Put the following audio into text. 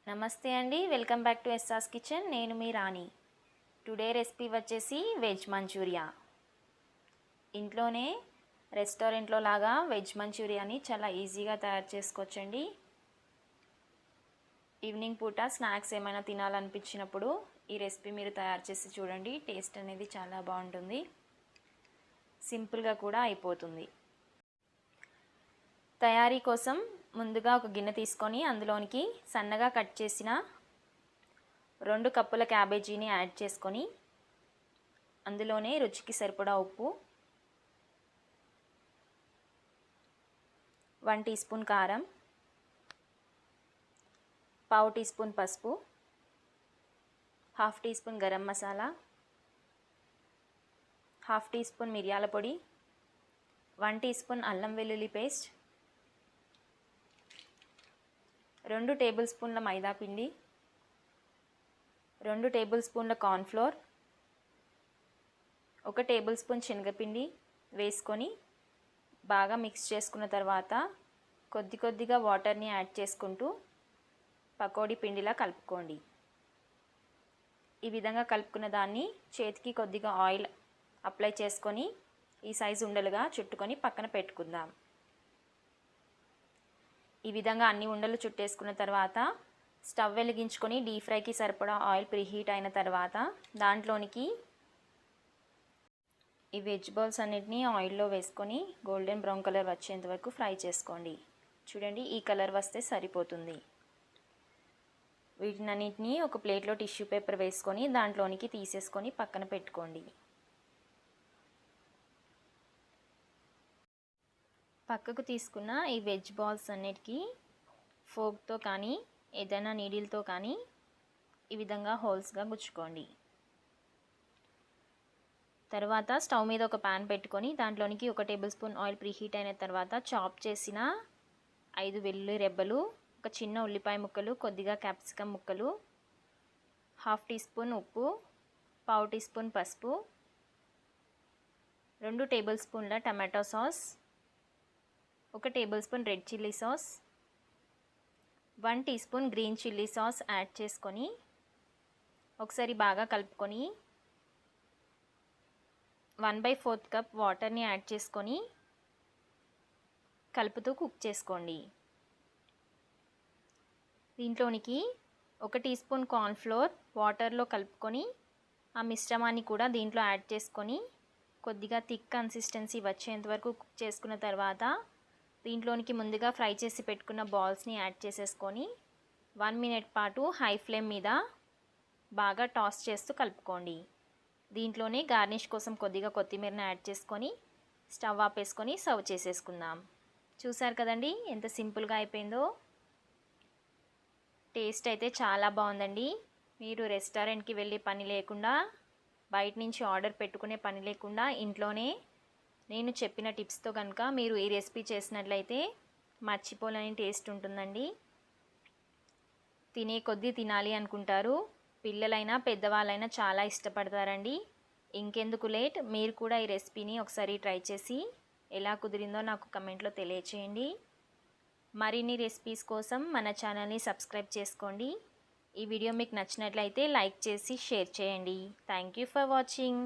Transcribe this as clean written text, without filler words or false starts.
నమస్తే అండి, welcome back to ఎస్ఆర్స్ kitchen. నేను మీ రాణి. టుడే రెసిపీ వచ్చేసి వెజ్ మంచూరియా. ఇంట్లోనే రెస్టారెంట్లో లాగా వెజ్ మంచూరియాని చాలా ఈజీగా తయారు చేసుకోవచ్చండి. ఈవినింగ్ పూట స్నాక్స్ ఏమైనా తినాలనిపించినప్పుడు ఈ రెసిపీ మీరు తయారు చేసి చూడండి. టేస్ట్ అనేది చాలా బాగుంటుంది, సింపుల్గా కూడా అయిపోతుంది. తయారీ కోసం ముందుగా ఒక గిన్నె తీసుకొని అందులోనికి సన్నగా కట్ చేసిన 2 కప్పుల క్యాబేజీని యాడ్ చేసుకొని అందులోనే రుచికి సరిపడా ఉప్పు, 1 టీ స్పూన్ కారం, 1/2 టీ స్పూన్ పసుపు, 1/2 teaspoon garam masala, 1/2 teaspoon మిరియాల పొడి, 1 టీ స్పూన్ అల్లం వెల్లుల్లి పేస్ట్, 2 టేబుల్ స్పూన్ల మైదా పిండి, 2 టేబుల్ స్పూన్ల కార్న్ఫ్లోర్, 1 టేబుల్ స్పూన్ శనగపిండి వేసుకొని బాగా మిక్స్ చేసుకున్న తర్వాత కొద్దిగా వాటర్ని యాడ్ చేసుకుంటూ పకోడీ పిండిలా కలుపుకోండి. ఈ విధంగా కలుపుకున్న దాన్ని చేతికి కొద్దిగా ఆయిల్ అప్లై చేసుకొని ఈ సైజు ఉండలుగా చుట్టుకొని పక్కన పెట్టుకుందాం. ఈ విధంగా అన్ని ఉండలు చుట్టేసుకున్న తర్వాత స్టవ్ వెలిగించుకొని డీప్ ఫ్రైకి సరిపడా ఆయిల్ ప్రీహీట్ అయిన తర్వాత దాంట్లోనికి ఈ వెజ్ బాల్స్ అన్నిటినీ ఆయిల్లో వేసుకొని గోల్డెన్ బ్రౌన్ కలర్ వచ్చేంత వరకు ఫ్రై చేసుకోండి. చూడండి, ఈ కలర్ వస్తే సరిపోతుంది. వీటినన్నిటినీ ఒక ప్లేట్లో టిష్యూ పేపర్ వేసుకొని దాంట్లోనికి తీసేసుకొని పక్కన పెట్టుకోండి. పక్కకు తీసుకున్న ఈ వెజ్ బాల్స్ అన్నిటికీ ఫోక్తో కానీ ఏదైనా నీడిల్తో కానీ ఈ విధంగా హోల్స్గా గుచ్చుకోండి. తర్వాత స్టవ్ మీద ఒక ప్యాన్ పెట్టుకొని దాంట్లోనికి 1 టేబుల్ స్పూన్ ఆయిల్ ప్రీహీట్ అయిన తర్వాత చాప్ చేసిన 5 వెల్లుల్లి రెబ్బలు, ఒక చిన్న ఉల్లిపాయ ముక్కలు, కొద్దిగా క్యాప్సికమ్ ముక్కలు, 1/2 టీ స్పూన్ ఉప్పు, 1/2 టీ స్పూన్ పసుపు, 2 టేబుల్ స్పూన్ల tomato sauce, 1 tablespoon red chilli sauce, 1 teaspoon green chilli sauce add చేసుకొని ఒకసారి బాగా కలుపుకొని 1/4 కప్ వాటర్ని యాడ్ చేసుకొని కలుపుతూ కుక్ చేసుకోండి. దీంట్లోనికి 1 టీ స్పూన్ కార్న్ఫ్లోర్ వాటర్లో కలుపుకొని ఆ మిశ్రమాన్ని కూడా దీంట్లో యాడ్ చేసుకొని కొద్దిగా థిక్ కన్సిస్టెన్సీ వచ్చేంత వరకు కుక్ చేసుకున్న తర్వాత దీంట్లోనికి ముందుగా ఫ్రై చేసి పెట్టుకున్న బాల్స్ని యాడ్ చేసేసుకొని 1 మినిట్ పాటు హై ఫ్లేమ్ మీద బాగా టాస్ చేస్తూ కలుపుకోండి. దీంట్లోనే గార్నిష్ కోసం కొద్దిగా కొత్తిమీరని యాడ్ చేసుకొని స్టవ్ ఆపేసుకొని సర్వ్ చేసేసుకుందాం. చూసారు కదండి ఎంత సింపుల్గా అయిపోయిందో. టేస్ట్ అయితే చాలా బాగుందండి. మీరు రెస్టారెంట్కి వెళ్ళే పని లేకుండా, బయట నుంచి ఆర్డర్ పెట్టుకునే పని లేకుండా ఇంట్లోనే నేను చెప్పిన టిప్స్తో కనుక మీరు ఈ రెసిపీ చేసినట్లయితే మర్చిపోలేని టేస్ట్ ఉంటుందండి. తినే కొద్దీ తినాలి అనుకుంటారు. పిల్లలైనా పెద్దవాళ్ళైనా చాలా ఇష్టపడతారండి. ఇంకెందుకు లేట్, మీరు కూడా ఈ రెసిపీని ఒకసారి ట్రై చేసి ఎలా కుదిరిందో నాకు కమెంట్లో తెలియచేయండి. మరిన్ని రెసిపీస్ కోసం మన ఛానల్ని సబ్స్క్రైబ్ చేసుకోండి. ఈ వీడియో మీకు నచ్చినట్లయితే లైక్ చేసి షేర్ చేయండి. Thank you for watching.